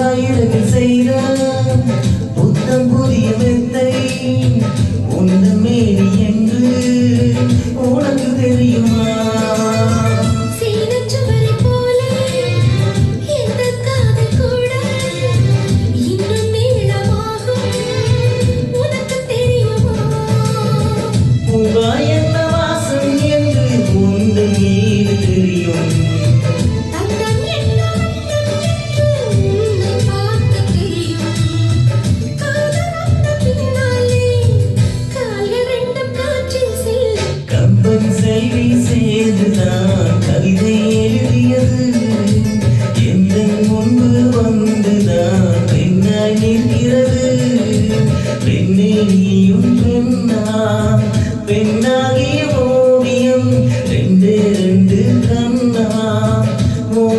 ஆயிரங்கள் செய்த புத்தம் புதிய மெத்தை உந்த மேனி என்று உனக்கு தெரியுமா? என்ன வாசம் என்று உந்த மீது தெரியும். கம்பன் செல்வி சேர்ந்துதான் கவிதை எழுதியது. எந்த முன்பு வந்துதான் பெண்ணாய் நிற்கிறது. பெண்ணே நீயும்